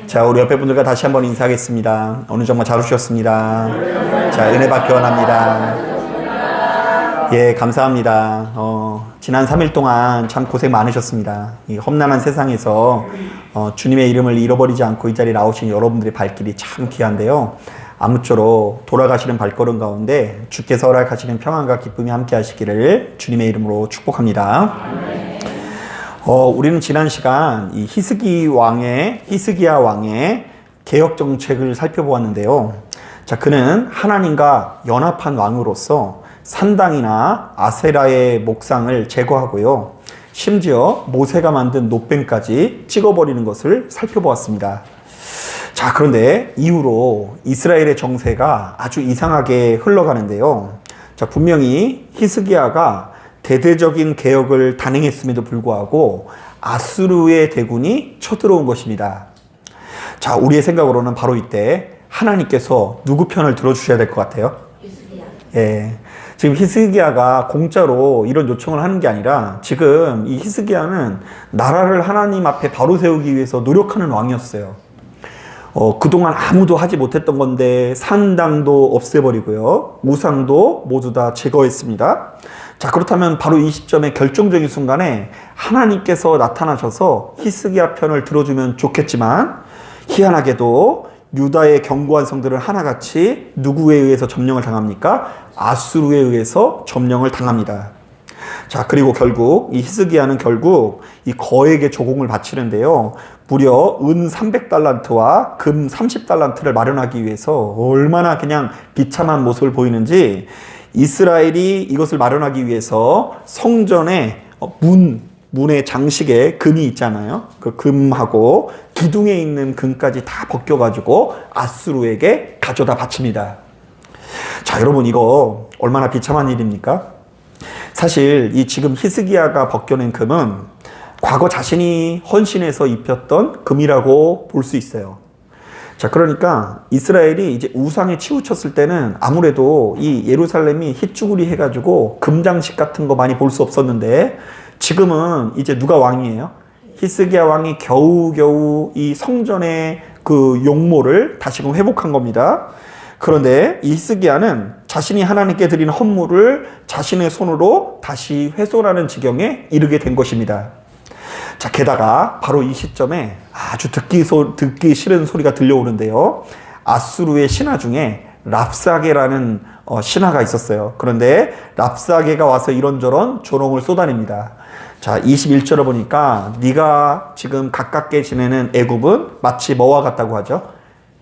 자, 우리 옆에 분들과 다시 한번 인사하겠습니다. 오늘 정말 잘 오셨습니다. 자, 은혜 받기 원합니다. 예, 감사합니다. 지난 3일 동안 참 고생 많으셨습니다. 이 험난한 세상에서 주님의 이름을 잃어버리지 않고 이 자리에 나오신 여러분들의 발길이 참 귀한데요. 아무쪼록 돌아가시는 발걸음 가운데 주께서 허락하시는 평안과 기쁨이 함께 하시기를 주님의 이름으로 축복합니다. 우리는 지난 시간 이 히스기야 왕의 개혁 정책을 살펴보았는데요. 자, 그는 하나님과 연합한 왕으로서 산당이나 아세라의 목상을 제거하고요. 심지어 모세가 만든 노뱀까지 찍어버리는 것을 살펴보았습니다. 자, 그런데 이후로 이스라엘의 정세가 아주 이상하게 흘러가는데요. 자, 분명히 히스기야가 대대적인 개혁을 단행했음에도 불구하고 아수르의 대군이 쳐들어온 것입니다. 자, 우리의 생각으로는 바로 이때 하나님께서 누구 편을 들어주셔야 될 것 같아요? 예. 지금 히스기야가 공짜로 이런 요청을 하는 게 아니라 지금 이 히스기야는 나라를 하나님 앞에 바로 세우기 위해서 노력하는 왕이었어요. 그동안 아무도 하지 못했던 건데 산당도 없애버리고요. 우상도 모두 다 제거했습니다. 자, 그렇다면 바로 이 시점에 결정적인 순간에 하나님께서 나타나셔서 히스기야 편을 들어주면 좋겠지만 희한하게도 유다의 견고한 성들은 하나같이 누구에 의해서 점령을 당합니까? 아수르에 의해서 점령을 당합니다. 자, 그리고 결국 이 히스기야는 결국 이 거액의 조공을 바치는데요. 무려 은 300달란트와 금 30달란트를 마련하기 위해서 얼마나 그냥 비참한 모습을 보이는지 이스라엘이 이것을 마련하기 위해서 성전의 문의 장식에 금이 있잖아요. 그 금하고 기둥에 있는 금까지 다 벗겨가지고 아수르에게 가져다 바칩니다. 자, 여러분, 이거 얼마나 비참한 일입니까? 사실 이 지금 히스기야가 벗겨낸 금은 과거 자신이 헌신해서 입혔던 금이라고 볼 수 있어요. 자, 그러니까 이스라엘이 이제 우상에 치우쳤을 때는 아무래도 이 예루살렘이 휘쭈구리 해가지고 금장식 같은 거 많이 볼 수 없었는데 지금은 이제 누가 왕이에요? 히스기야 왕이 겨우겨우 이 성전의 그 용모를 다시금 회복한 겁니다. 그런데 이 히스기야는 자신이 하나님께 드린 헌물을 자신의 손으로 다시 훼손하는 지경에 이르게 된 것입니다. 자, 게다가 바로 이 시점에 아주 듣기 싫은 소리가 들려오는데요. 아수르의 신하 중에 랍사게라는 신하가 있었어요. 그런데 랍사게가 와서 이런저런 조롱을 쏟아냅니다. 자, 21절을 보니까 네가 지금 가깝게 지내는 애굽은 마치 뭐와 같다고 하죠?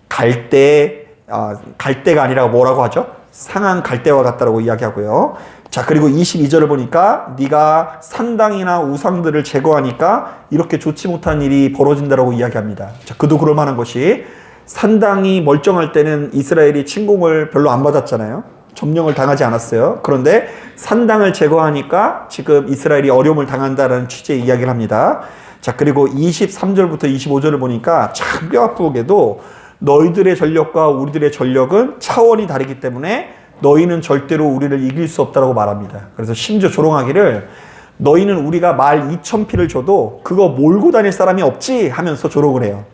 갈대가 아니라 뭐라고 하죠? 상한 갈대와 같다라고 이야기하고요. 자, 그리고 22절을 보니까 네가 산당이나 우상들을 제거하니까 이렇게 좋지 못한 일이 벌어진다라고 이야기합니다. 자, 그도 그럴 만한 것이 산당이 멀쩡할 때는 이스라엘이 침공을 별로 안 받았잖아요. 점령을 당하지 않았어요. 그런데 산당을 제거하니까 지금 이스라엘이 어려움을 당한다라는 취지의 이야기를 합니다. 자, 그리고 23절부터 25절을 보니까 참 뼈아프게도 너희들의 전력과 우리들의 전력은 차원이 다르기 때문에 너희는 절대로 우리를 이길 수 없다고 말합니다. 그래서 심지어 조롱하기를 너희는 우리가 말 2,000피를 줘도 그거 몰고 다닐 사람이 없지 하면서 조롱을 해요.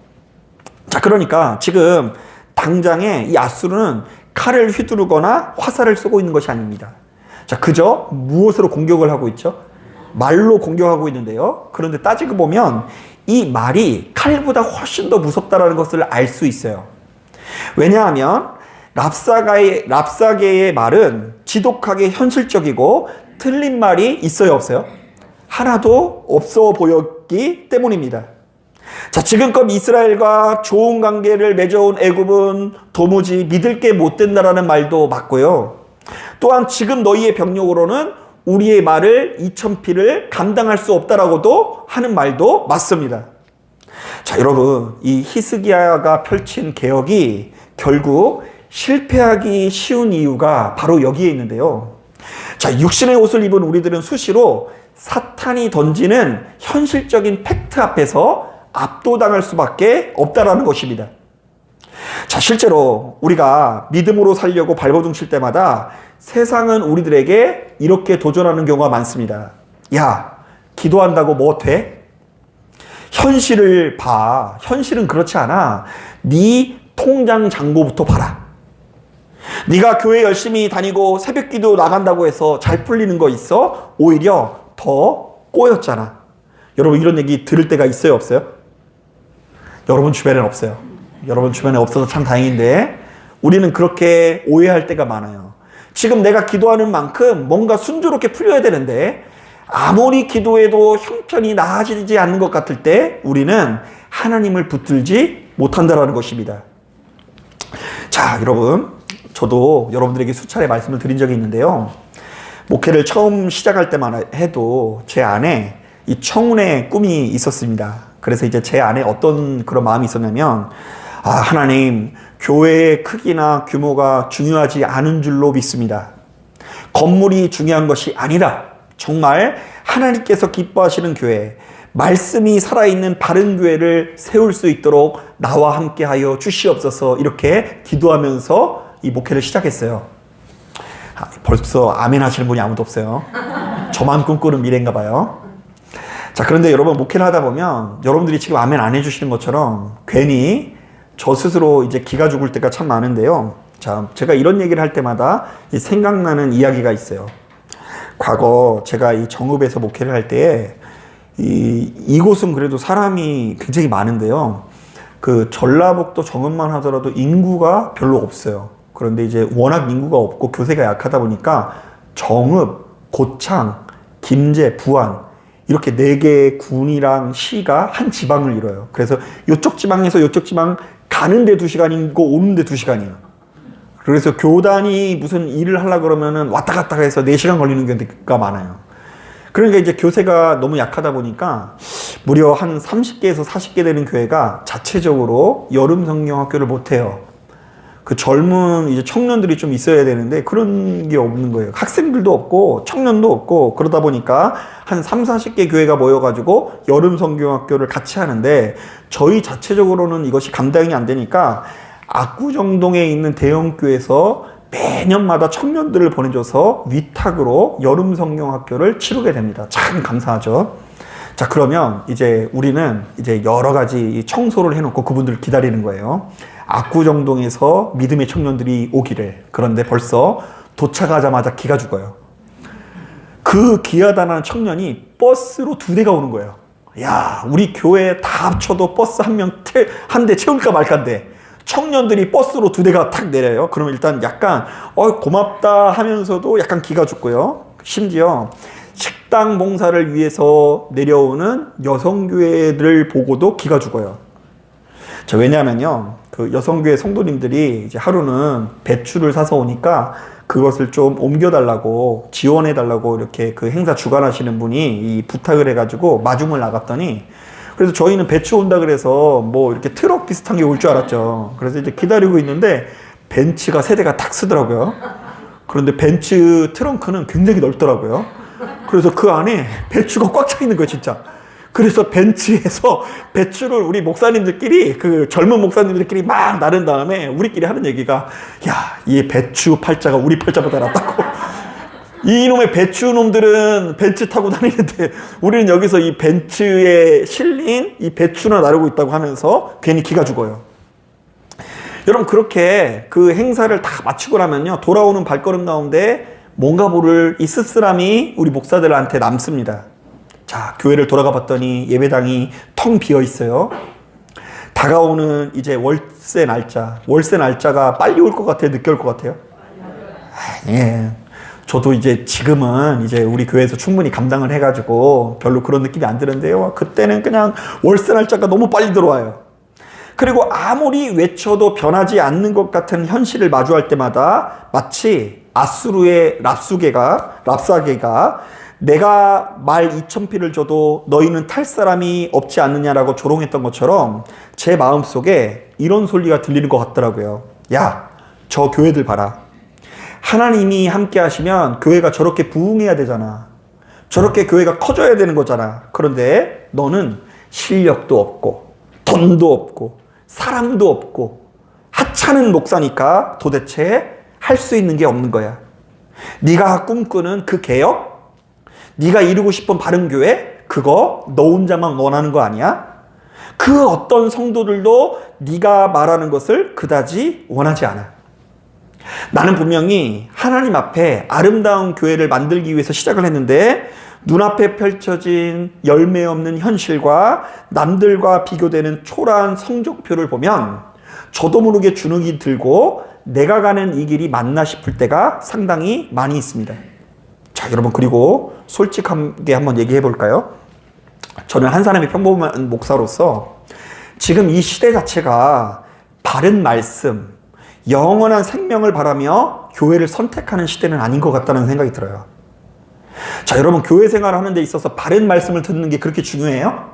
자, 그러니까 지금 당장에 이 아수르는 칼을 휘두르거나 화살을 쏘고 있는 것이 아닙니다. 자, 그저 무엇으로 공격을 하고 있죠? 말로 공격하고 있는데요. 그런데 따지고 보면 이 말이 칼보다 훨씬 더 무섭다는 것을 알 수 있어요. 왜냐하면 랍사게의 말은 지독하게 현실적이고 틀린 말이 있어요, 없어요? 하나도 없어 보였기 때문입니다. 자, 지금껏 이스라엘과 좋은 관계를 맺어온 애굽은 도무지 믿을 게 못 된다라는 말도 맞고요. 또한 지금 너희의 병력으로는 우리의 말을 2,000피를 감당할 수 없다라고도 하는 말도 맞습니다. 자, 여러분, 이 히스기야가 펼친 개혁이 결국 실패하기 쉬운 이유가 바로 여기에 있는데요. 자, 육신의 옷을 입은 우리들은 수시로 사탄이 던지는 현실적인 팩트 앞에서 압도당할 수밖에 없다라는 것입니다. 자, 실제로 우리가 믿음으로 살려고 발버둥 칠 때마다 세상은 우리들에게 이렇게 도전하는 경우가 많습니다. 야, 기도한다고 뭐 돼? 현실을 봐. 현실은 그렇지 않아. 네 통장 잔고부터 봐라. 네가 교회 열심히 다니고 새벽기도 나간다고 해서 잘 풀리는 거 있어? 오히려 더 꼬였잖아. 여러분 이런 얘기 들을 때가 있어요, 없어요? 여러분 주변에는 없어요. 여러분 주변에 없어서 참 다행인데 우리는 그렇게 오해할 때가 많아요. 지금 내가 기도하는 만큼 뭔가 순조롭게 풀려야 되는데 아무리 기도해도 형편이 나아지지 않는 것 같을 때 우리는 하나님을 붙들지 못한다는 것입니다. 자, 여러분, 저도 여러분들에게 수차례 말씀을 드린 적이 있는데요. 목회를 처음 시작할 때만 해도 제 안에 이 청운의 꿈이 있었습니다. 그래서 이제 제 안에 어떤 그런 마음이 있었냐면, 하나님, 교회의 크기나 규모가 중요하지 않은 줄로 믿습니다. 건물이 중요한 것이 아니다. 정말 하나님께서 기뻐하시는 교회, 말씀이 살아있는 바른 교회를 세울 수 있도록 나와 함께하여 주시옵소서. 이렇게 기도하면서 이 목회를 시작했어요. 벌써 아멘 하시는 분이 아무도 없어요. 저만 꿈꾸는 미래인가 봐요. 자, 그런데 여러분 목회를 하다 보면 여러분들이 지금 아멘 안 해주시는 것처럼 괜히 저 스스로 이제 기가 죽을 때가 참 많은데요. 자, 제가 이런 얘기를 할 때마다 생각나는 이야기가 있어요. 과거 제가 이 정읍에서 목회를 할 때에 이곳은 그래도 사람이 굉장히 많은데요. 그 전라북도 정읍만 하더라도 인구가 별로 없어요. 그런데 이제 워낙 인구가 없고 교세가 약하다 보니까 정읍, 고창, 김제, 부안 이렇게 4개의 군이랑 시가 한 지방을 이뤄요. 그래서 이쪽 지방에서 이쪽 지방 가는데 2시간이고 오는데 2시간이에요. 그래서 교단이 무슨 일을 하려고 그러면은 왔다 갔다 해서 4시간 걸리는 경우가 많아요. 그러니까 이제 교세가 너무 약하다 보니까 무려 한 30개에서 40개 되는 교회가 자체적으로 여름 성경학교를 못 해요. 그 젊은 이제 청년들이 좀 있어야 되는데 그런 게 없는 거예요. 학생들도 없고 청년도 없고 그러다 보니까 한 3, 40개 교회가 모여가지고 여름 성경학교를 같이 하는데 저희 자체적으로는 이것이 감당이 안 되니까 압구정동에 있는 대형교회에서 매년마다 청년들을 보내줘서 위탁으로 여름 성경학교를 치르게 됩니다. 참 감사하죠. 자, 그러면 이제 우리는 이제 여러 가지 청소를 해놓고 그분들을 기다리는 거예요. 압구정동에서 믿음의 청년들이 오기를. 그런데 벌써 도착하자마자 기가 죽어요. 그 기하다는 청년이 버스로 2대가 오는 거예요. 야, 우리 교회 다 합쳐도 버스 한 대 채울까 말까인데 청년들이 버스로 2대가 탁 내려요. 그럼 일단 약간 고맙다 하면서도 약간 기가 죽고요. 심지어 식당 봉사를 위해서 내려오는 여성교회를 보고도 기가 죽어요. 자, 왜냐하면요, 그 여성교회 성도님들이 이제 하루는 배추를 사서 오니까 그것을 좀 옮겨달라고 지원해달라고 이렇게 그 행사 주관하시는 분이 부탁을 해가지고 마중을 나갔더니, 그래서 저희는 배추 온다 그래서 뭐 이렇게 트럭 비슷한 게 올 줄 알았죠. 그래서 이제 기다리고 있는데 벤츠가 3대가 탁 쓰더라고요. 그런데 벤츠 트렁크는 굉장히 넓더라고요. 그래서 그 안에 배추가 꽉 차 있는 거예요, 진짜. 그래서 벤츠에서 배추를 우리 목사님들끼리, 그 젊은 목사님들끼리 막 나른 다음에 우리끼리 하는 얘기가, 야, 이 배추 팔자가 우리 팔자보다 낫다고. 이놈의 배추 놈들은 벤츠 타고 다니는데 우리는 여기서 이 벤츠에 실린 이 배추나 나르고 있다고 하면서 괜히 기가 죽어요. 여러분, 그렇게 그 행사를 다 마치고 나면요, 돌아오는 발걸음 가운데 뭔가 모를 이 쓸쓸함이 우리 목사들한테 남습니다. 자, 교회를 돌아가 봤더니 예배당이 텅 비어 있어요. 다가오는 이제 월세 날짜가 빨리 올 것 같아요? 늦게 올 것 같아요? 예. 저도 이제 지금은 이제 우리 교회에서 충분히 감당을 해가지고 별로 그런 느낌이 안 드는데요. 그때는 그냥 월세 날짜가 너무 빨리 들어와요. 그리고 아무리 외쳐도 변하지 않는 것 같은 현실을 마주할 때마다 마치 아수르의 랍사게가 내가 말 2,000피를 줘도 너희는 탈 사람이 없지 않느냐라고 조롱했던 것처럼 제 마음속에 이런 소리가 들리는 것 같더라고요. 야, 저 교회들 봐라. 하나님이 함께 하시면 교회가 저렇게 부흥해야 되잖아. 저렇게 교회가 커져야 되는 거잖아. 그런데 너는 실력도 없고 돈도 없고 사람도 없고 하찮은 목사니까 도대체 할 수 있는 게 없는 거야. 네가 꿈꾸는 그 개혁, 네가 이루고 싶은 바른 교회, 그거 너 혼자만 원하는 거 아니야? 그 어떤 성도들도 네가 말하는 것을 그다지 원하지 않아. 나는 분명히 하나님 앞에 아름다운 교회를 만들기 위해서 시작을 했는데 눈앞에 펼쳐진 열매 없는 현실과 남들과 비교되는 초라한 성적표를 보면 저도 모르게 주눅이 들고 내가 가는 이 길이 맞나 싶을 때가 상당히 많이 있습니다. 자, 여러분, 그리고 솔직하게 한번 얘기해 볼까요? 저는 한 사람의 평범한 목사로서 지금 이 시대 자체가 바른 말씀, 영원한 생명을 바라며 교회를 선택하는 시대는 아닌 것 같다는 생각이 들어요. 자, 여러분, 교회 생활을 하는 데 있어서 바른 말씀을 듣는 게 그렇게 중요해요?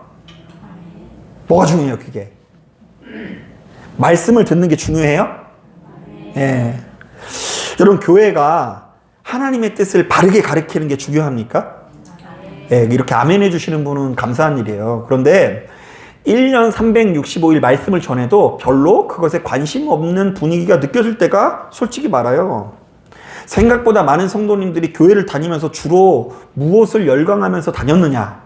뭐가 중요해요, 그게? 말씀을 듣는 게 중요해요? 예. 여러분, 교회가 하나님의 뜻을 바르게 가르치는 게 중요합니까? 예, 이렇게 아멘 해주시는 분은 감사한 일이에요. 그런데 1년 365일 말씀을 전해도 별로 그것에 관심 없는 분위기가 느껴질 때가 솔직히 말아요. 생각보다 많은 성도님들이 교회를 다니면서 주로 무엇을 열광하면서 다녔느냐,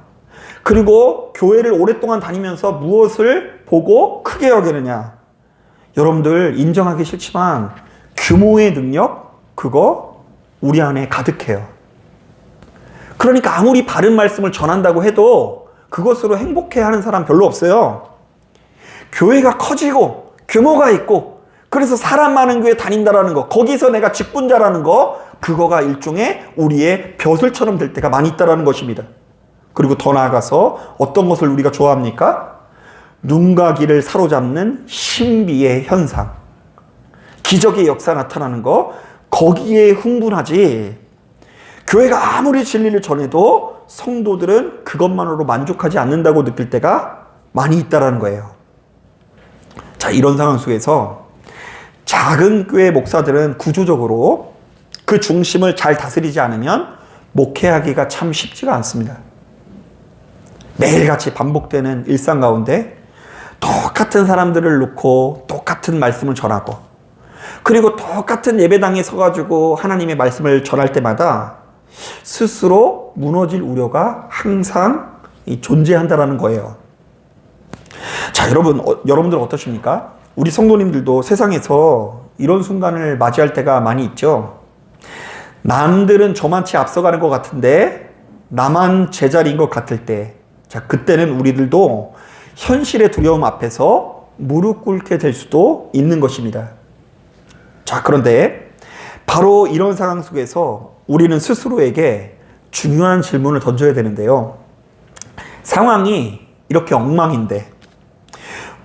그리고 교회를 오랫동안 다니면서 무엇을 보고 크게 여기느냐. 여러분들 인정하기 싫지만 규모의 능력, 그거 우리 안에 가득해요. 그러니까 아무리 바른 말씀을 전한다고 해도 그것으로 행복해하는 사람 별로 없어요. 교회가 커지고 규모가 있고 그래서 사람 많은 교회 다닌다라는 거, 거기서 내가 직분자라는 거, 그거가 일종의 우리의 벼슬처럼 될 때가 많이 있다라는 것입니다. 그리고 더 나아가서 어떤 것을 우리가 좋아합니까? 눈과 귀를 사로잡는 신비의 현상, 기적의 역사 나타나는 거, 거기에 흥분하지. 교회가 아무리 진리를 전해도 성도들은 그것만으로 만족하지 않는다고 느낄 때가 많이 있다는 거예요. 자, 이런 상황 속에서 작은 교회 목사들은 구조적으로 그 중심을 잘 다스리지 않으면 목회하기가 참 쉽지가 않습니다. 매일같이 반복되는 일상 가운데 똑같은 사람들을 놓고 똑같은 말씀을 전하고, 그리고 똑같은 예배당에 서가지고 하나님의 말씀을 전할 때마다 스스로 무너질 우려가 항상 존재한다는 거예요. 자, 여러분들 어떠십니까? 우리 성도님들도 세상에서 이런 순간을 맞이할 때가 많이 있죠. 남들은 저만치 앞서가는 것 같은데 나만 제자리인 것 같을 때, 자, 그때는 우리들도 현실의 두려움 앞에서 무릎 꿇게 될 수도 있는 것입니다. 자, 그런데 바로 이런 상황 속에서 우리는 스스로에게 중요한 질문을 던져야 되는데요. 상황이 이렇게 엉망인데,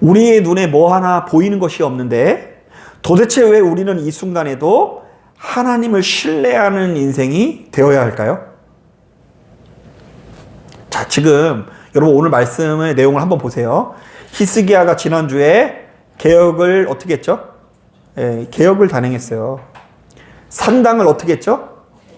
우리의 눈에 뭐 하나 보이는 것이 없는데 도대체 왜 우리는 이 순간에도 하나님을 신뢰하는 인생이 되어야 할까요? 자, 지금 여러분 오늘 말씀의 내용을 한번 보세요. 히스기야가 지난주에 개혁을 어떻게 했죠? 개혁을 단행했어요. 산당을 어떻게 했죠?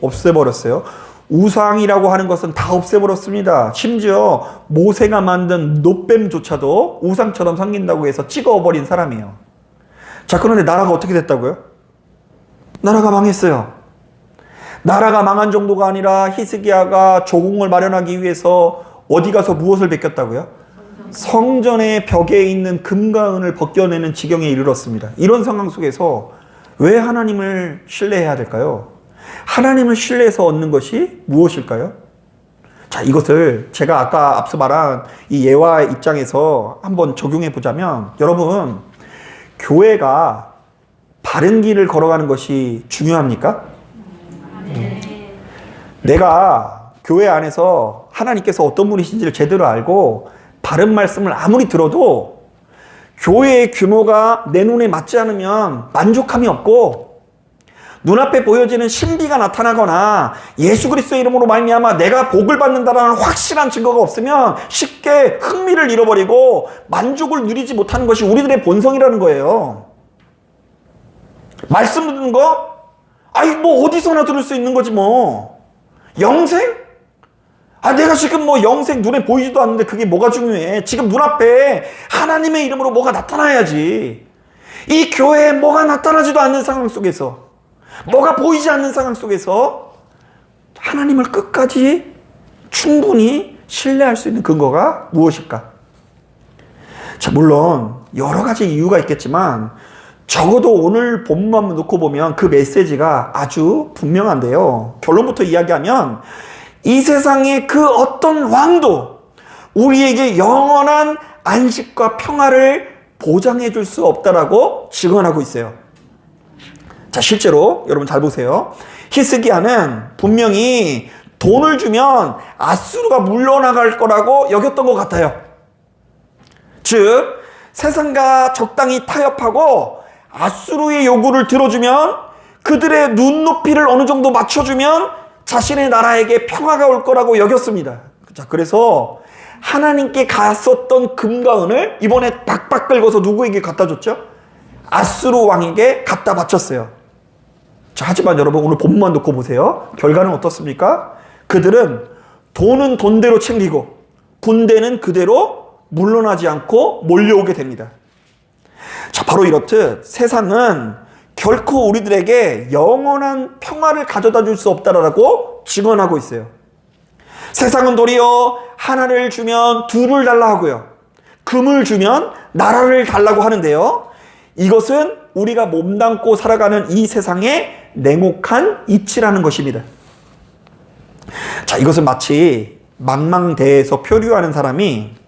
없애버렸어요. 우상이라고 하는 것은 다 없애버렸습니다. 심지어 모세가 만든 놋뱀조차도 우상처럼 섬긴다고 해서 찍어버린 사람이에요. 자, 그런데 나라가 어떻게 됐다고요? 나라가 망했어요. 나라가 망한 정도가 아니라 히스기야가 조공을 마련하기 위해서 어디 가서 무엇을 베꼈다고요? 성전의 벽에 있는 금과 은을 벗겨내는 지경에 이르렀습니다. 이런 상황 속에서 왜 하나님을 신뢰해야 될까요? 하나님을 신뢰해서 얻는 것이 무엇일까요? 자, 이것을 제가 아까 앞서 말한 이 예화의 입장에서 한번 적용해 보자면, 여러분, 교회가 바른 길을 걸어가는 것이 중요합니까? 내가 교회 안에서 하나님께서 어떤 분이신지를 제대로 알고 바른 말씀을 아무리 들어도 교회의 규모가 내 눈에 맞지 않으면 만족함이 없고, 눈앞에 보여지는 신비가 나타나거나 예수 그리스도의 이름으로 말미암아 내가 복을 받는다라는 확실한 증거가 없으면 쉽게 흥미를 잃어버리고 만족을 누리지 못하는 것이 우리들의 본성이라는 거예요. 말씀 듣는 거? 아이, 뭐 어디서나 들을 수 있는 거지 뭐. 영생? 내가 지금 뭐 영생 눈에 보이지도 않는데 그게 뭐가 중요해? 지금 눈앞에 하나님의 이름으로 뭐가 나타나야지. 이 교회에 뭐가 나타나지도 않는 상황 속에서, 뭐가 보이지 않는 상황 속에서 하나님을 끝까지 충분히 신뢰할 수 있는 근거가 무엇일까? 자, 물론 여러 가지 이유가 있겠지만 적어도 오늘 본문만 놓고 보면 그 메시지가 아주 분명한데요. 결론부터 이야기하면 이 세상의 그 어떤 왕도 우리에게 영원한 안식과 평화를 보장해 줄 수 없다라고 증언하고 있어요. 자, 실제로 여러분 잘 보세요. 히스기야는 분명히 돈을 주면 아수르가 물러나갈 거라고 여겼던 것 같아요. 즉 세상과 적당히 타협하고 아수르의 요구를 들어주면, 그들의 눈높이를 어느 정도 맞춰주면 자신의 나라에게 평화가 올 거라고 여겼습니다. 자, 그래서 하나님께 갔었던 금과 은을 이번에 박박 긁어서 누구에게 갖다 줬죠? 아수르 왕에게 갖다 바쳤어요. 자, 하지만 여러분 오늘 본문만 놓고 보세요. 결과는 어떻습니까? 그들은 돈은 돈대로 챙기고 군대는 그대로 물러나지 않고 몰려오게 됩니다. 자, 바로 이렇듯 세상은 결코 우리들에게 영원한 평화를 가져다 줄 수 없다라고 증언하고 있어요. 세상은 도리어 하나를 주면 둘을 달라 하고요, 금을 주면 나라를 달라고 하는데요, 이것은 우리가 몸담고 살아가는 이 세상의 냉혹한 이치라는 것입니다. 자, 이것은 마치 망망대해에서 표류하는 사람이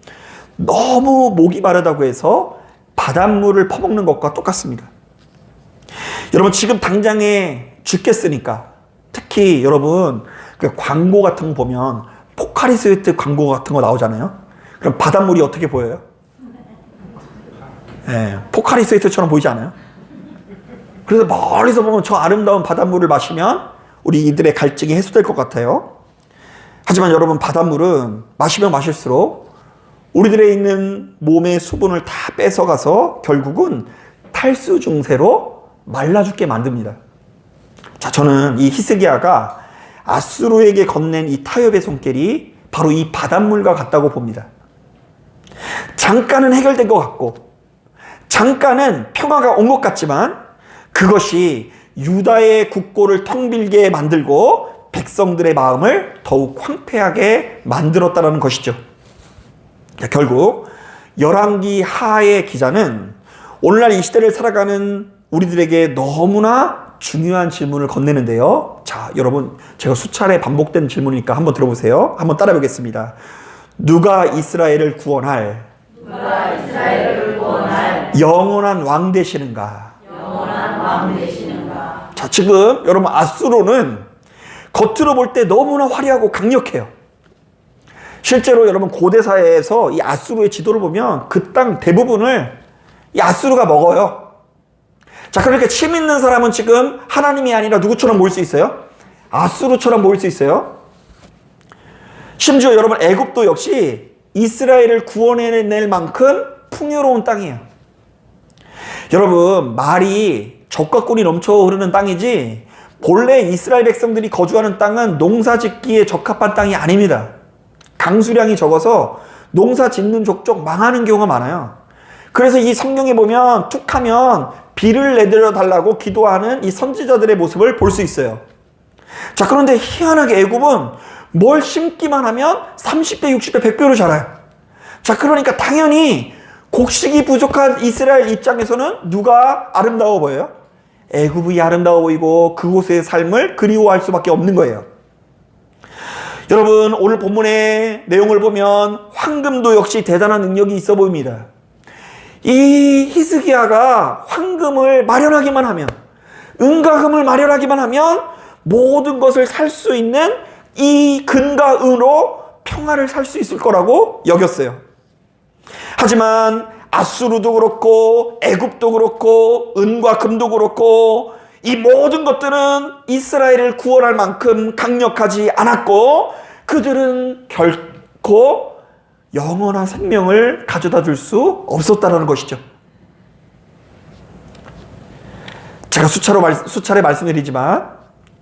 너무 목이 마르다고 해서 바닷물을 퍼먹는 것과 똑같습니다. 여러분 지금 당장에 죽겠으니까, 특히 여러분 그 광고 같은 거 보면 포카리 스웨트 광고 같은 거 나오잖아요. 그럼 바닷물이 어떻게 보여요? 네, 포카리 스웨트처럼 보이지 않아요? 그래서 멀리서 보면 저 아름다운 바닷물을 마시면 우리 이들의 갈증이 해소될 것 같아요. 하지만 여러분 바닷물은 마시면 마실수록 우리들의 있는 몸의 수분을 다 뺏어가서 결국은 탈수 증세로 말라 죽게 만듭니다. 자, 저는 이 히스기야가 아수르에게 건넨 이 타협의 손길이 바로 이 바닷물과 같다고 봅니다. 잠깐은 해결된 것 같고 잠깐은 평화가 온 것 같지만 그것이 유다의 국고를 텅 빌게 만들고 백성들의 마음을 더욱 황폐하게 만들었다는 것이죠. 결국 열왕기 하의 기자는 오늘날 이 시대를 살아가는 우리들에게 너무나 중요한 질문을 건네는데요. 자, 여러분 제가 수차례 반복된 질문이니까 한번 들어보세요. 한번 따라 보겠습니다. 누가 이스라엘을 구원할 영원한 왕 되시는가? 자, 지금 여러분 아수르는 겉으로 볼 때 너무나 화려하고 강력해요. 실제로 여러분 고대 사회에서 이 아수르의 지도를 보면 그 땅 대부분을 이 아수르가 먹어요. 자, 그러니까 침 있는 사람은 지금 하나님이 아니라 누구처럼 보일 수 있어요? 아수르처럼 보일 수 있어요. 심지어 여러분 애굽도 역시 이스라엘을 구원해낼 만큼 풍요로운 땅이에요. 여러분 말이 젖과 꿀이 넘쳐 흐르는 땅이지 본래 이스라엘 백성들이 거주하는 땅은 농사 짓기에 적합한 땅이 아닙니다. 강수량이 적어서 농사 짓는 족족 망하는 경우가 많아요. 그래서 이 성경에 보면 툭하면 비를 내려 달라고 기도하는 이 선지자들의 모습을 볼 수 있어요. 자, 그런데 희한하게 애굽은 뭘 심기만 하면 30배, 60배, 100배로 자라요. 자, 그러니까 당연히 곡식이 부족한 이스라엘 입장에서는 누가 아름다워 보여요? 애굽이 아름다워 보이고 그곳의 삶을 그리워할 수밖에 없는 거예요. 여러분 오늘 본문의 내용을 보면 황금도 역시 대단한 능력이 있어 보입니다. 이 히스기야가 황금을 마련하기만 하면, 은과 금을 마련하기만 하면 모든 것을 살 수 있는 이 금과 은으로 평화를 살 수 있을 거라고 여겼어요. 하지만 아수르도 그렇고 애굽도 그렇고 은과 금도 그렇고 이 모든 것들은 이스라엘을 구원할 만큼 강력하지 않았고 그들은 결코 영원한 생명을 가져다 줄 수 없었다는 것이죠. 제가 수차례 말씀드리지만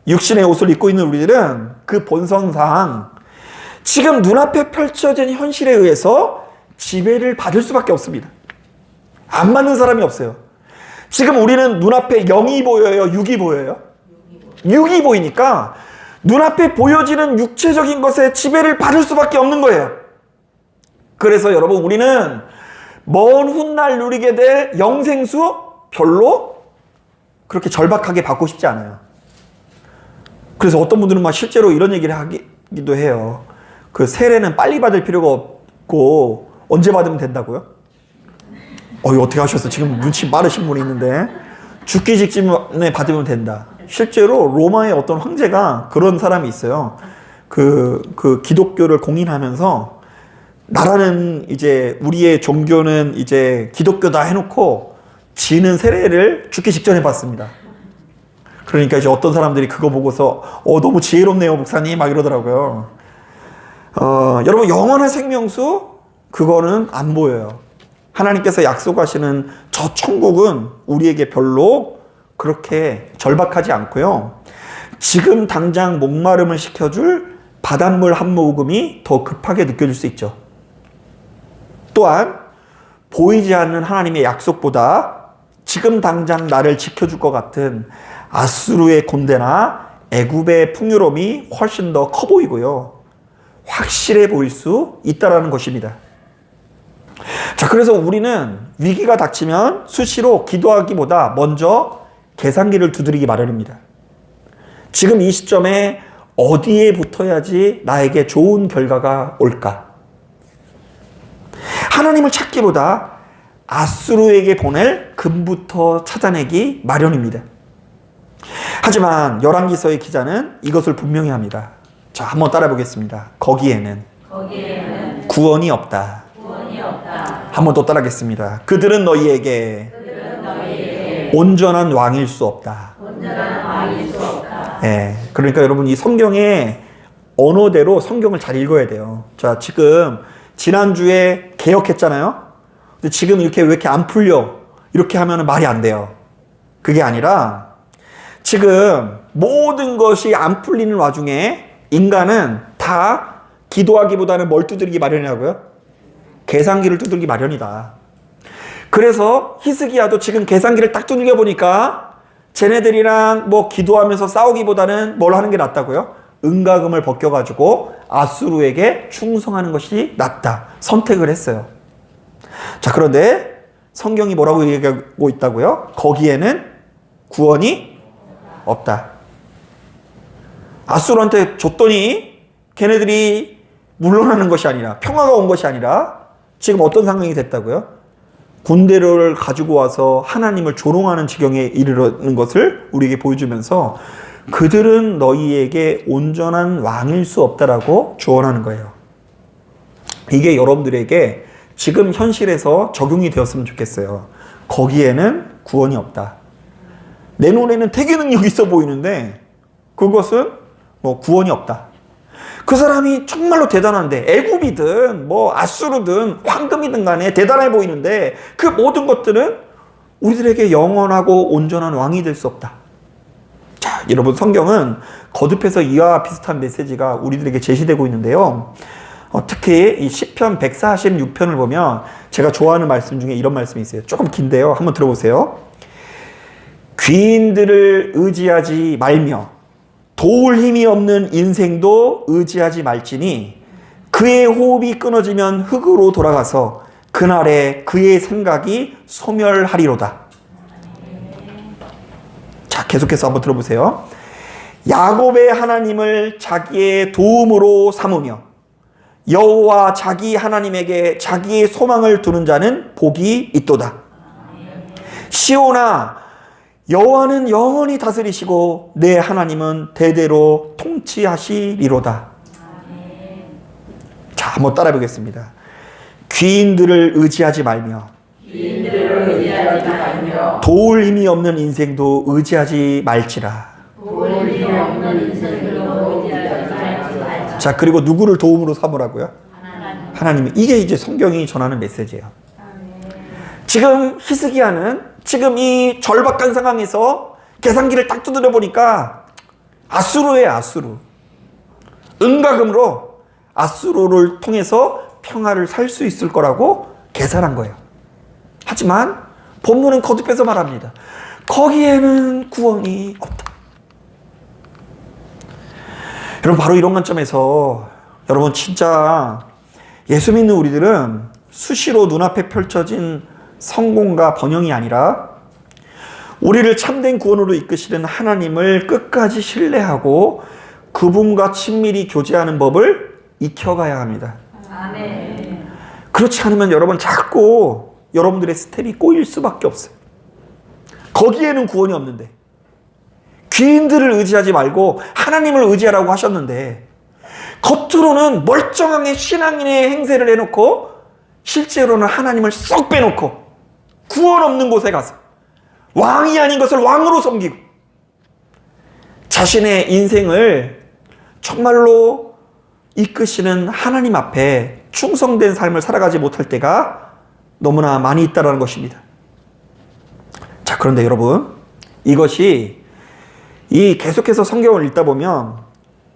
육신의 옷을 입고 있는 우리들은 그 본성상 지금 눈앞에 펼쳐진 현실에 의해서 지배를 받을 수밖에 없습니다. 안 맞는 사람이 없어요. 지금 우리는 눈앞에 영이 보여요? 육이 보여요? 육이 보이니까 눈앞에 보여지는 육체적인 것에 지배를 받을 수밖에 없는 거예요. 그래서 여러분 우리는 먼 훗날 누리게 될 영생수 별로 그렇게 절박하게 받고 싶지 않아요. 그래서 어떤 분들은 막 실제로 이런 얘기를 하기도 해요. 그 세례는 빨리 받을 필요가 없고 언제 받으면 된다고요? 이거 어떻게 하셨어? 지금 눈치 빠르신 분이 있는데 죽기 직전에 받으면 된다. 실제로 로마의 어떤 황제가 그런 사람이 있어요. 그 기독교를 공인하면서 나라는 이제 우리의 종교는 이제 기독교다 해놓고 지는 세례를 죽기 직전에 받습니다. 그러니까 이제 어떤 사람들이 그거 보고서 너무 지혜롭네요 목사님 막 이러더라고요. 여러분 영원한 생명수 그거는 안 보여요. 하나님께서 약속하시는 저 천국은 우리에게 별로 그렇게 절박하지 않고요. 지금 당장 목마름을 식혀줄 바닷물 한 모금이 더 급하게 느껴질 수 있죠. 또한 보이지 않는 하나님의 약속보다 지금 당장 나를 지켜줄 것 같은 아수르의 곤대나 애굽의 풍요로움이 훨씬 더 커 보이고요. 확실해 보일 수 있다는 것입니다. 자, 그래서 우리는 위기가 닥치면 수시로 기도하기보다 먼저 계산기를 두드리기 마련입니다. 지금 이 시점에 어디에 붙어야지 나에게 좋은 결과가 올까? 하나님을 찾기보다 아수르에게 보낼 금부터 찾아내기 마련입니다. 하지만 열왕기서의 기자는 이것을 분명히 합니다. 자, 한번 따라 보겠습니다. 거기에는 구원이 없다. 한번 또 따라하겠습니다. 그들은 너희에게 온전한 왕일 수 없다. 예, 그러니까 여러분 이 성경의 언어대로 성경을 잘 읽어야 돼요. 자, 지금 지난주에 개혁했잖아요. 근데 지금 이렇게 왜 이렇게 안 풀려? 이렇게 하면 말이 안 돼요. 그게 아니라 지금 모든 것이 안 풀리는 와중에 인간은 다 기도하기보다는 뭘 두드리기 마련이라고요? 계산기를 두들기 마련이다. 그래서 히스기야도 지금 계산기를 딱 두들겨 보니까 쟤네들이랑 뭐 기도하면서 싸우기보다는 뭘 하는 게 낫다고요? 은가금을 벗겨가지고 아수르에게 충성하는 것이 낫다. 선택을 했어요. 자, 그런데 성경이 뭐라고 얘기하고 있다고요? 거기에는 구원이 없다. 아수르한테 줬더니 걔네들이 물러나는 것이 아니라 평화가 온 것이 아니라 지금 어떤 상황이 됐다고요? 군대를 가지고 와서 하나님을 조롱하는 지경에 이르는 것을 우리에게 보여주면서 그들은 너희에게 온전한 왕일 수 없다라고 조언하는 거예요. 이게 여러분들에게 지금 현실에서 적용이 되었으면 좋겠어요. 거기에는 구원이 없다. 내 눈에는 되게 능력이 있어 보이는데 그것은 뭐 구원이 없다. 그 사람이 정말로 대단한데 애굽이든 뭐 아수르든 황금이든 간에 대단해 보이는데 그 모든 것들은 우리들에게 영원하고 온전한 왕이 될 수 없다. 자, 여러분 성경은 거듭해서 이와 비슷한 메시지가 우리들에게 제시되고 있는데요. 특히 이 시편 146편을 보면 제가 좋아하는 말씀 중에 이런 말씀이 있어요. 조금 긴데요. 한번 들어보세요. 귀인들을 의지하지 말며 도울 힘이 없는 인생도 의지하지 말지니 그의 호흡이 끊어지면 흙으로 돌아가서 그날에 그의 생각이 소멸하리로다. 자, 계속해서 한번 들어보세요. 야곱의 하나님을 자기의 도움으로 삼으며 여호와 자기 하나님에게 자기의 소망을 두는 자는 복이 있도다. 시온아, 여호와는 영원히 다스리시고 내 하나님은 대대로 통치하시리로다. 자, 한번 따라 보겠습니다. 귀인들을 의지하지 말며 도울 힘이 없는 인생도 의지하지 말지라. 자, 그리고 누구를 도움으로 삼으라고요? 하나님. 이게 이제 성경이 전하는 메시지예요. 지금 히스기야는 지금 이 절박한 상황에서 계산기를 딱 두드려 보니까 아수르예요, 아수르. 은가금으로 아수르를 통해서 평화를 살 수 있을 거라고 계산한 거예요. 하지만 본문은 거듭해서 말합니다. 거기에는 구원이 없다. 여러분, 바로 이런 관점에서 여러분 진짜 예수 믿는 우리들은 수시로 눈앞에 펼쳐진 성공과 번영이 아니라 우리를 참된 구원으로 이끄시는 하나님을 끝까지 신뢰하고 그분과 친밀히 교제하는 법을 익혀가야 합니다. 아멘. 그렇지 않으면 여러분 자꾸 여러분들의 스텝이 꼬일 수밖에 없어요. 거기에는 구원이 없는데, 귀인들을 의지하지 말고 하나님을 의지하라고 하셨는데 겉으로는 멀쩡하게 신앙인의 행세를 해놓고 실제로는 하나님을 쏙 빼놓고 구원 없는 곳에 가서 왕이 아닌 것을 왕으로 섬기고 자신의 인생을 정말로 이끄시는 하나님 앞에 충성된 삶을 살아가지 못할 때가 너무나 많이 있다는 것입니다. 자, 그런데 여러분, 이것이 계속해서 성경을 읽다 보면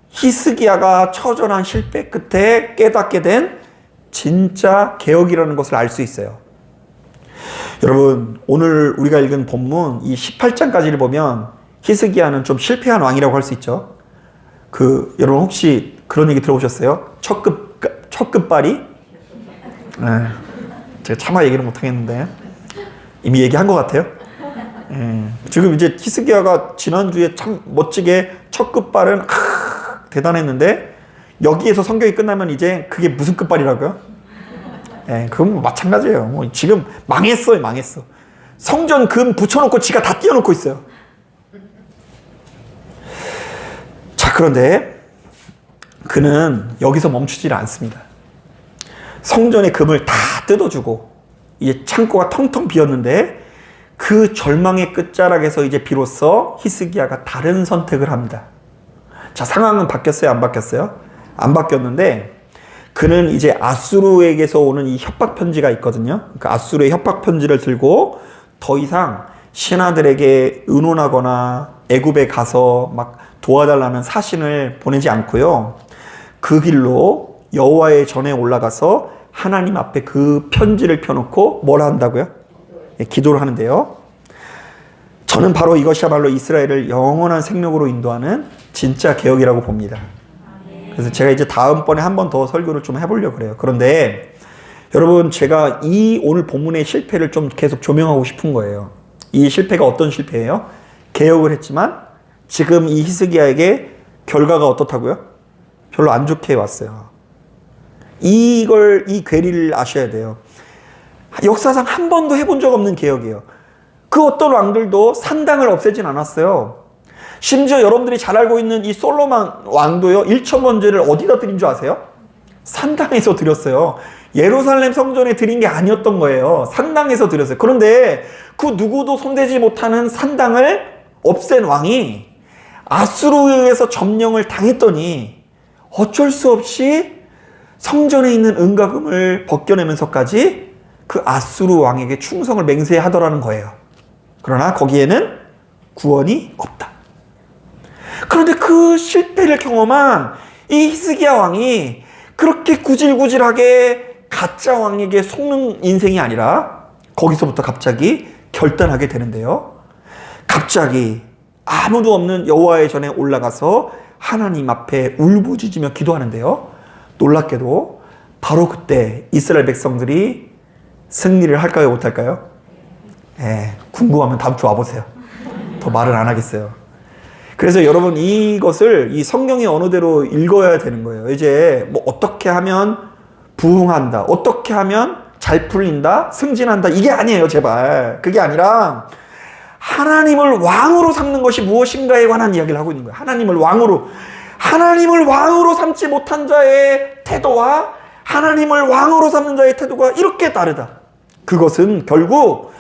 히스기야가 처절한 실패 끝에 깨닫게 된 진짜 개혁이라는 것을 알 수 있어요. 여러분, 오늘 우리가 읽은 본문 이 18장까지를 보면 히스기야는 좀 실패한 왕이라고 할 수 있죠. 여러분 혹시 그런 얘기 들어보셨어요? 첫 끝발이? 네, 제가 차마 얘기를 못하겠는데 이미 얘기한 것 같아요. 지금 이제 히스기야가 지난주에 참 멋지게 첫 끝발은 대단했는데 여기에서 성경이 끝나면 이제 그게 무슨 끝발이라고요? 그건 마찬가지예요. 지금 망했어요, 망했어. 성전 금 붙여놓고 지가 다 띄워놓고 있어요. 자, 그런데 그는 여기서 멈추질 않습니다. 성전의 금을 다 뜯어주고 이제 창고가 텅텅 비었는데 그 절망의 끝자락에서 이제 비로소 히스기야가 다른 선택을 합니다. 자, 상황은 바뀌었어요, 안 바뀌었어요? 안 바뀌었는데 그는 이제 아수르에게서 오는 이 협박 편지가 있거든요. 그 아수르의 협박 편지를 들고 더 이상 신하들에게 의논하거나 애굽에 가서 막 도와달라는 사신을 보내지 않고요. 그 길로 여호와의 전에 올라가서 하나님 앞에 그 편지를 펴놓고 뭘 한다고요? 기도를 하는데요. 저는 바로 이것이야말로 이스라엘을 영원한 생명으로 인도하는 진짜 개혁이라고 봅니다. 그래서 제가 이제 다음번에 한 번 더 설교를 좀 해보려고 그래요. 그런데 여러분, 제가 이 오늘 본문의 실패를 좀 계속 조명하고 싶은 거예요. 이 실패가 어떤 실패예요? 개혁을 했지만 지금 이 히스기야에게 결과가 어떻다고요? 별로 안 좋게 왔어요. 이 괴리를 아셔야 돼요. 역사상 한 번도 해본 적 없는 개혁이에요. 그 어떤 왕들도 산당을 없애진 않았어요. 심지어 여러분들이 잘 알고 있는 이 솔로몬 왕도요, 1천 번제를 어디다 드린 줄 아세요? 산당에서 드렸어요. 예루살렘 성전에 드린 게 아니었던 거예요. 산당에서 드렸어요. 그런데 그 누구도 손대지 못하는 산당을 없앤 왕이 아수르에 의해서 점령을 당했더니 어쩔 수 없이 성전에 있는 은과금을 벗겨내면서까지 그 아수르 왕에게 충성을 맹세하더라는 거예요. 그러나 거기에는 구원이 없다. 그런데 그 실패를 경험한 이 히스기야 왕이 그렇게 구질구질하게 가짜 왕에게 속는 인생이 아니라 거기서부터 갑자기 결단하게 되는데요. 갑자기 아무도 없는 여호와의 전에 올라가서 하나님 앞에 울부짖으며 기도하는데요. 놀랍게도 바로 그때 이스라엘 백성들이 승리를 할까요, 못할까요? 궁금하면 다음 주 와보세요. 더 말을 안 하겠어요. 그래서 여러분, 이것을 이 성경의 언어대로 읽어야 되는 거예요. 이제 뭐 어떻게 하면 부흥한다, 어떻게 하면 잘 풀린다, 승진한다, 이게 아니에요, 제발. 그게 아니라 하나님을 왕으로 삼는 것이 무엇인가에 관한 이야기를 하고 있는 거예요. 하나님을 왕으로 삼지 못한 자의 태도와 하나님을 왕으로 삼는 자의 태도가 이렇게 다르다. 그것은 결국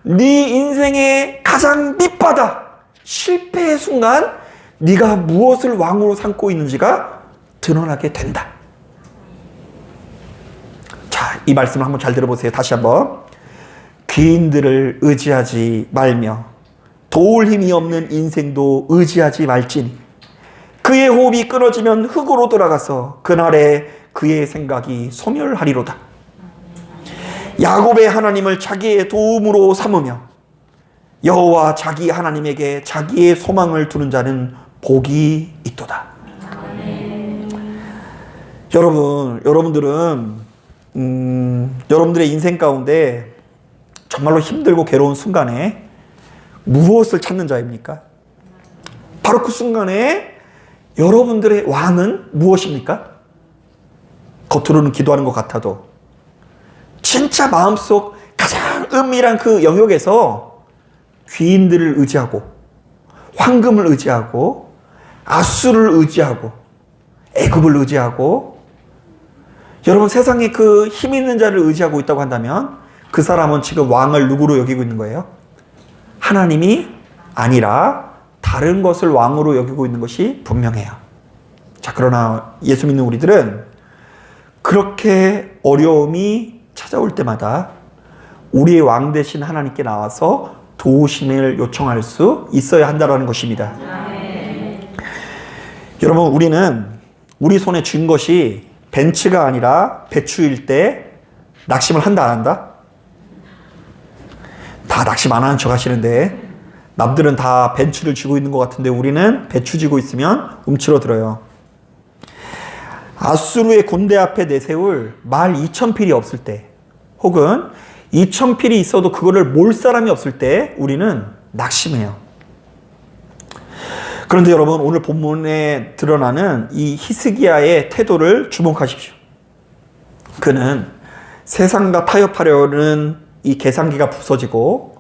네 인생의 가장 밑바닥, 실패의 순간 네가 무엇을 왕으로 삼고 있는지가 드러나게 된다. 자, 이 말씀을 한번 잘 들어보세요. 다시 한번. 귀인들을 의지하지 말며 도울 힘이 없는 인생도 의지하지 말지니 그의 호흡이 끊어지면 흙으로 돌아가서 그날에 그의 생각이 소멸하리로다. 야곱의 하나님을 자기의 도움으로 삼으며 여호와 자기 하나님에게 자기의 소망을 두는 자는 복이 있도다. 여러분들은 여러분들의 인생 가운데 정말로 힘들고 괴로운 순간에 무엇을 찾는 자입니까? 바로 그 순간에 여러분들의 왕은 무엇입니까? 겉으로는 기도하는 것 같아도 진짜 마음속 가장 은밀한 그 영역에서 귀인들을 의지하고 황금을 의지하고 아수를 의지하고 애굽을 의지하고 여러분 세상에 그 힘 있는 자를 의지하고 있다고 한다면 그 사람은 지금 왕을 누구로 여기고 있는 거예요? 하나님이 아니라 다른 것을 왕으로 여기고 있는 것이 분명해요. 자, 그러나 예수 믿는 우리들은 그렇게 어려움이 찾아올 때마다 우리의 왕 되신 하나님께 나와서 도우심을 요청할 수 있어야 한다는 것입니다. 여러분, 우리는 우리 손에 쥔 것이 벤츠가 아니라 배추일 때 낙심을 한다 안 한다? 다 낙심 안 하는 척 하시는데 남들은 다 벤츠를 쥐고 있는 것 같은데 우리는 배추 쥐고 있으면 움츠러들어요. 아수르의 군대 앞에 내세울 말 2,000필이 없을 때 혹은 2,000필이 있어도 그거를 몰 사람이 없을 때 우리는 낙심해요. 그런데 여러분, 오늘 본문에 드러나는 이 히스기야의 태도를 주목하십시오. 그는 세상과 타협하려는 이 계산기가 부서지고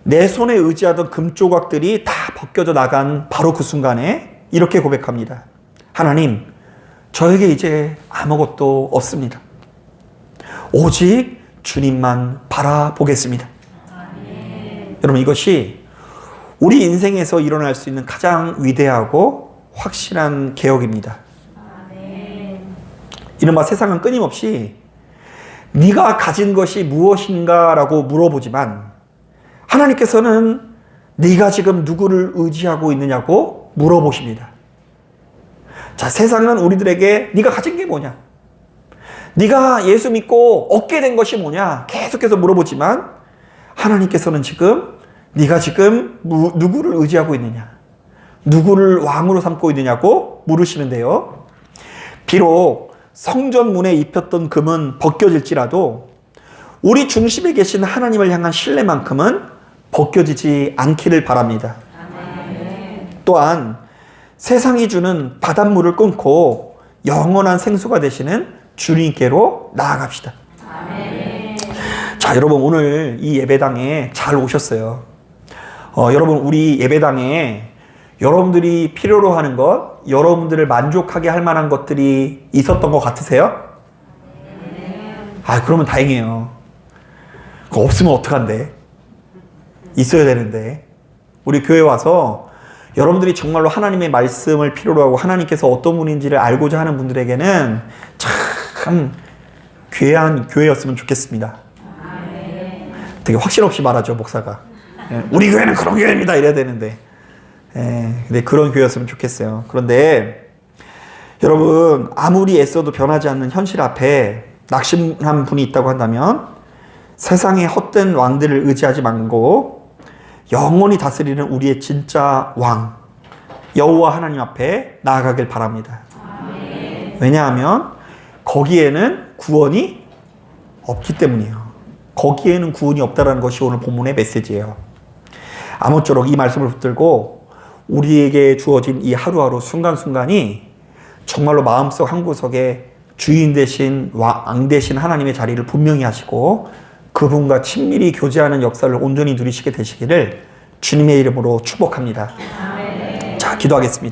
내 손에 의지하던 금조각들이 다 벗겨져 나간 바로 그 순간에 이렇게 고백합니다. 하나님, 저에게 이제 아무것도 없습니다. 오직 주님만 바라보겠습니다. 여러분, 이것이 우리 인생에서 일어날 수 있는 가장 위대하고 확실한 개혁입니다. 이른바 세상은 끊임없이 네가 가진 것이 무엇인가라고 물어보지만 하나님께서는 네가 지금 누구를 의지하고 있느냐고 물어보십니다. 자, 세상은 우리들에게 네가 가진 게 뭐냐? 네가 예수 믿고 얻게 된 것이 뭐냐? 계속해서 물어보지만 하나님께서는 지금 네가 지금 누구를 의지하고 있느냐? 누구를 왕으로 삼고 있느냐고 물으시는데요. 비록 성전 문에 입혔던 금은 벗겨질지라도 우리 중심에 계신 하나님을 향한 신뢰만큼은 벗겨지지 않기를 바랍니다. 또한 세상이 주는 바닷물을 끊고 영원한 생수가 되시는 주님께로 나아갑시다. 자, 여러분, 오늘 이 예배당에 잘 오셨어요. 여러분, 우리 예배당에 여러분들이 필요로 하는 것, 여러분들을 만족하게 할 만한 것들이 있었던 것 같으세요? 아, 그러면 다행이에요. 그거 없으면 어떡한데? 있어야 되는데. 우리 교회 와서 여러분들이 정말로 하나님의 말씀을 필요로 하고 하나님께서 어떤 분인지를 알고자 하는 분들에게는 참 귀한 교회였으면 좋겠습니다. 되게 확신 없이 말하죠, 목사가. 우리 교회는 그런 교회입니다 이래야 되는데, 근데 그런 교회였으면 좋겠어요. 그런데 여러분, 아무리 애써도 변하지 않는 현실 앞에 낙심한 분이 있다고 한다면 세상의 헛된 왕들을 의지하지 말고 영원히 다스리는 우리의 진짜 왕 여호와 하나님 앞에 나아가길 바랍니다. 왜냐하면 거기에는 구원이 없기 때문이에요. 거기에는 구원이 없다는 것이 오늘 본문의 메시지예요. 아무쪼록 이 말씀을 붙들고 우리에게 주어진 이 하루하루 순간순간이 정말로 마음속 한구석에 주인 되신 왕 되신 하나님의 자리를 분명히 하시고 그분과 친밀히 교제하는 역사를 온전히 누리시게 되시기를 주님의 이름으로 축복합니다. 자, 기도하겠습니다.